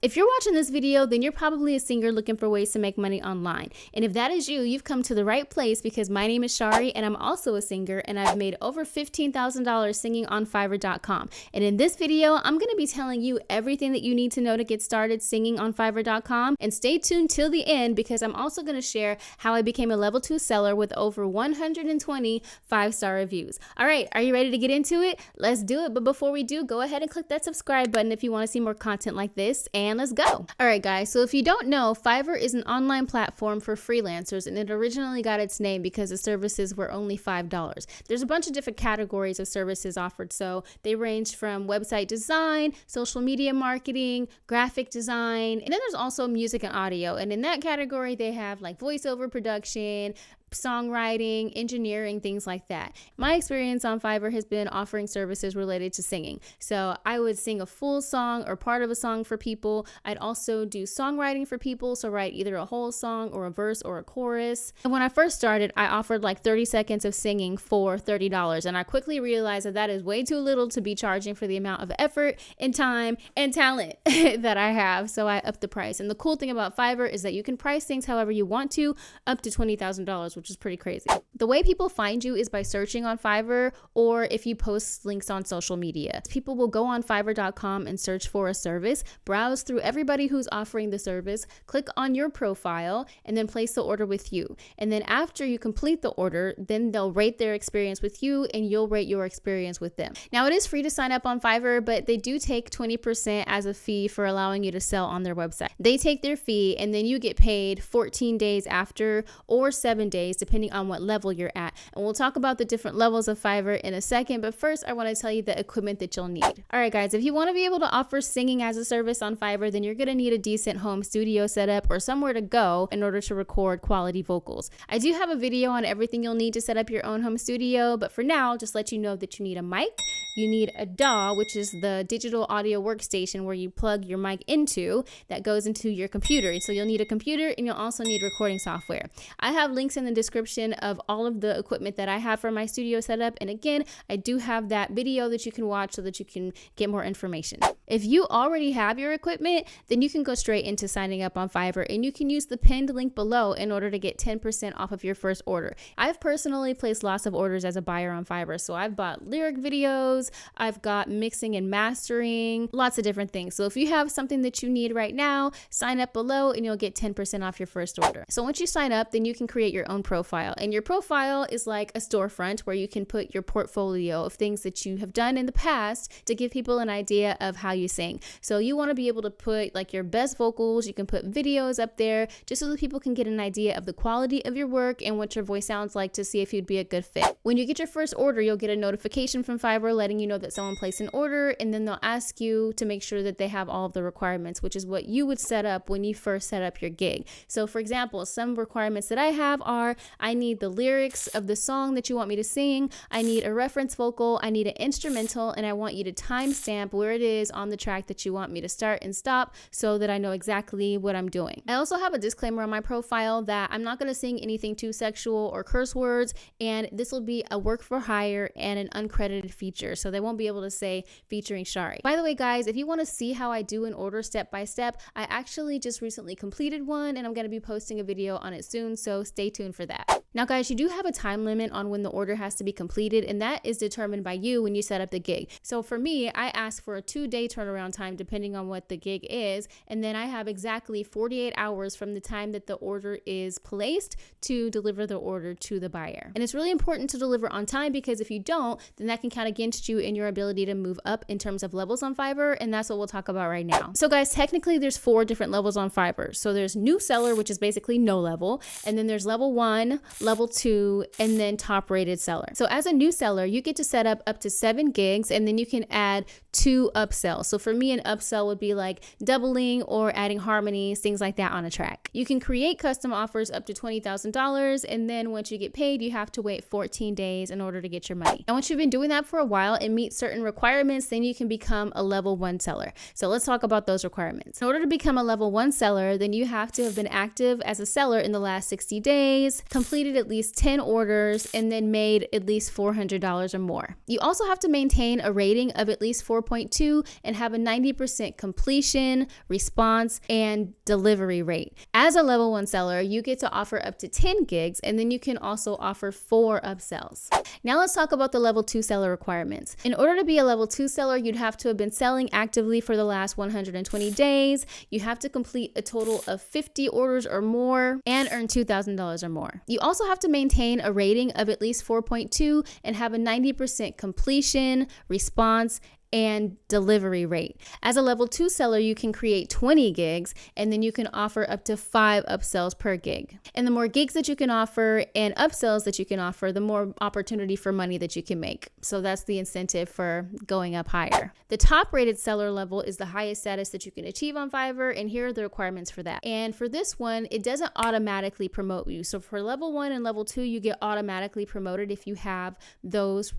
If you're watching this video, then you're probably a singer looking for ways to make money online. And if that is you, you've come to the right place because my name is Shari and I'm also a singer and I've made over $15,000 singing on Fiverr.com. And in this video, I'm going to be telling you everything that you need to know to get started singing on Fiverr.com. And stay tuned till the end because I'm also going to share how I became a level 2 seller with over 120 5-star reviews. All right, are you ready to get into it? Let's do it. But before we do, go ahead and click that subscribe button if you want to see more content like this. And let's go. All right, guys. So if you don't know, Fiverr is an online platform for freelancers, and it originally got its name because the services were only $5. There's a bunch of different categories of services offered. So they range from website design, social media marketing, graphic design, and then there's also music and audio. And in that category, they have like voiceover production, songwriting, engineering, things like that. My experience on Fiverr has been offering services related to singing. So I would sing a full song or part of a song for people. I'd also do songwriting for people. So write either a whole song or a verse or a chorus. And when I first started, I offered like 30 seconds of singing for $30. And I quickly realized that that is way too little to be charging for the amount of effort and time and talent that I have. So I upped the price. And the cool thing about Fiverr is that you can price things however you want to, up to $20,000, which is pretty crazy. The way people find you is by searching on Fiverr or if you post links on social media. People will go on Fiverr.com and search for a service, browse through everybody who's offering the service, click on your profile, and then place the order with you. And then after you complete the order, then they'll rate their experience with you and you'll rate your experience with them. Now, it is free to sign up on Fiverr, but they do take 20% as a fee for allowing you to sell on their website. They take their fee and then you get paid 14 days after or 7 days, depending on what level you're at. And we'll talk about the different levels of Fiverr in a second, but first I want to tell you the equipment that you'll need. All right, guys, if you want to be able to offer singing as a service on Fiverr, then you're going to need a decent home studio setup or somewhere to go in order to record quality vocals. I do have a video on everything you'll need to set up your own home studio, but for now, just let you know that you need a mic. You need a DAW, which is the digital audio workstation where you plug your mic into that goes into your computer. So you'll need a computer and you'll also need recording software. I have links in the description of all of the equipment that I have for my studio setup. And again, I do have that video that you can watch so that you can get more information. If you already have your equipment, then you can go straight into signing up on Fiverr and you can use the pinned link below in order to get 10% off of your first order. I've personally placed lots of orders as a buyer on Fiverr. So I've bought lyric videos, I've got mixing and mastering, lots of different things. So if you have something that you need right now, sign up below and you'll get 10% off your first order. So once you sign up, then you can create your own profile. And your profile is like a storefront where you can put your portfolio of things that you have done in the past to give people an idea of how you sing. So you want to be able to put like your best vocals, you can put videos up there just so that people can get an idea of the quality of your work and what your voice sounds like to see if you'd be a good fit. When you get your first order, you'll get a notification from Fiverr letting you know that someone placed an order, and then they'll ask you to make sure that they have all of the requirements, which is what you would set up when you first set up your gig. So for example, some requirements that I have are I need the lyrics of the song that you want me to sing, I need a reference vocal, I need an instrumental, and I want you to timestamp where it is on the track that you want me to start and stop so that I know exactly what I'm doing. I also have a disclaimer on my profile that I'm not going to sing anything too sexual or curse words, and this will be a work for hire and an uncredited feature, so they won't be able to say featuring Shari. By the way, guys, if you want to see how I do an order step by step, I actually just recently completed one and I'm going to be posting a video on it soon, so stay tuned for that. Now, guys, you do have a time limit on when the order has to be completed, and that is determined by you when you set up the gig. So for me, I ask for a 2-day turnaround time depending on what the gig is, and then I have exactly 48 hours from the time that the order is placed to deliver the order to the buyer. And it's really important to deliver on time because if you don't, then that can count against you in your ability to move up in terms of levels on Fiverr, and that's what we'll talk about right now. So guys, technically there's 4 different levels on Fiverr. So there's new seller, which is basically no level, and then there's level 1, level 2, and then top rated seller. So as a new seller, you get to set up to 7 gigs, and then you can add 2 upsells. So for me, an upsell would be like doubling or adding harmonies, things like that on a track. You can create custom offers up to $20,000, and then once you get paid, you have to wait 14 days in order to get your money. And once you've been doing that for a while and meet certain requirements, then you can become a level 1 seller. So let's talk about those requirements. In order to become a level 1 seller, then you have to have been active as a seller in the last 60 days, completed completed at least 10 orders, and then made at least $400 or more. You also have to maintain a rating of at least 4.2 and have a 90% completion, response, and delivery rate. As a level 1 seller, you get to offer up to 10 gigs, and then you can also offer 4 upsells. Now let's talk about the level 2 seller requirements. In order to be a level 2 seller, you'd have to have been selling actively for the last 120 days. You have to complete a total of 50 orders or more and earn $2,000 or more. You also have to maintain a rating of at least 4.2 and have a 90% completion, response, and delivery rate. As a level 2 seller, you can create 20 gigs, and then you can offer up to 5 upsells per gig. And the more gigs that you can offer and upsells that you can offer, the more opportunity for money that you can make. So that's the incentive for going up higher. The top rated seller level is the highest status that you can achieve on Fiverr, and here are the requirements for that. And for this one, it doesn't automatically promote you. So for level 1 and level 2, you get automatically promoted if you have those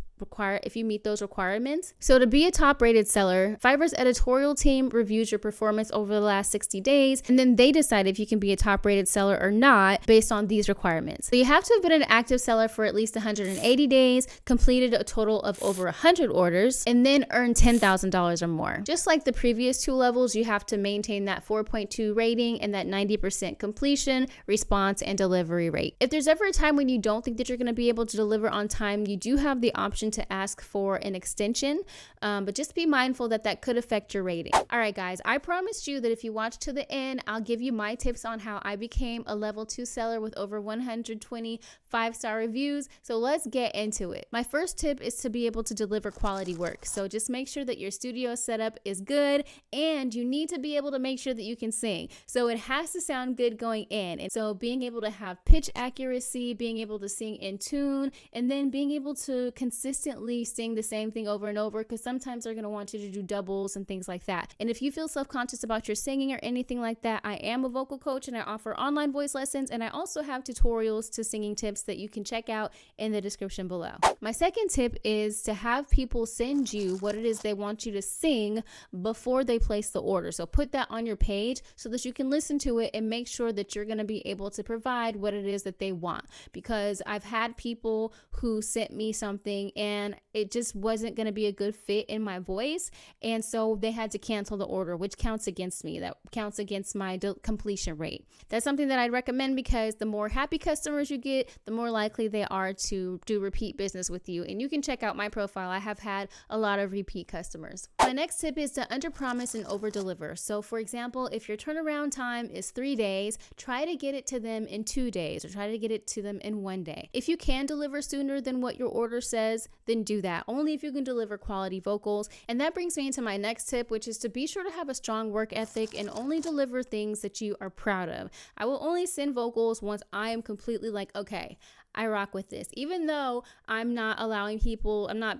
if you meet those requirements. So to be a top rated seller, Fiverr's editorial team reviews your performance over the last 60 days, and then they decide if you can be a top rated seller or not based on these requirements. So you have to have been an active seller for at least 180 days, completed a total of over 100 orders, and then earn $10,000 or more. Just like the previous 2 levels, you have to maintain that 4.2 rating and that 90% completion, response, and delivery rate. If there's ever a time when you don't think that you're going to be able to deliver on time, you do have the option to ask for an extension, but just be mindful that that could affect your rating. All right, guys, I promised you that if you watch to the end, I'll give you my tips on how I became a level 2 seller with over 120 5-star reviews. So let's get into it. My first tip is to be able to deliver quality work. So just make sure that your studio setup is good, and you need to be able to make sure that you can sing. So it has to sound good going in. And so being able to have pitch accuracy, being able to sing in tune, and then being able to consistently sing the same thing over and over, because sometimes they're going to want you to do doubles and things like that. And if you feel self-conscious about your singing or anything like that, I am a vocal coach and I offer online voice lessons, and I also have tutorials to singing tips that you can check out in the description below. My second tip is to have people send you what it is they want you to sing before they place the order. So put that on your page so that you can listen to it and make sure that you're going to be able to provide what it is that they want, because I've had people who sent me something and it just wasn't going to be a good fit in my voice, and so they had to cancel the order, which counts against me. That counts against my completion rate. That's something that I'd recommend, because the more happy customers you get, the more likely they are to do repeat business with you. And you can check out my profile. I have had a lot of repeat customers. My next tip is to underpromise and overdeliver. So for example, if your turnaround time is 3 days, try to get it to them in 2 days, or try to get it to them in 1 day. If you can deliver sooner than what your order says, then do that. Only if you can deliver quality vocals. And that brings me into my next tip, which is to be sure to have a strong work ethic and only deliver things that you are proud of. I will only send vocals once I am completely like, okay, I rock with this. Even though I'm not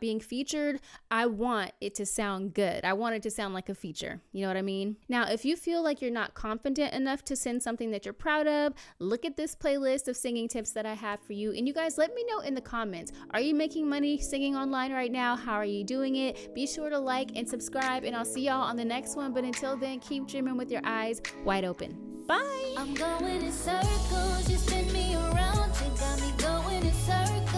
being featured, I want it to sound good. I want it to sound like a feature. You know what I mean? Now, if you feel like you're not confident enough to send something that you're proud of, look at this playlist of singing tips that I have for you. And you guys, let me know in the comments. Are you making money singing online right now? How are you doing it? Be sure to like and subscribe, and I'll see y'all on the next one. But until then, keep dreaming with your eyes wide open. Bye. I'm going in circles, you spin me around, you got me going in circles.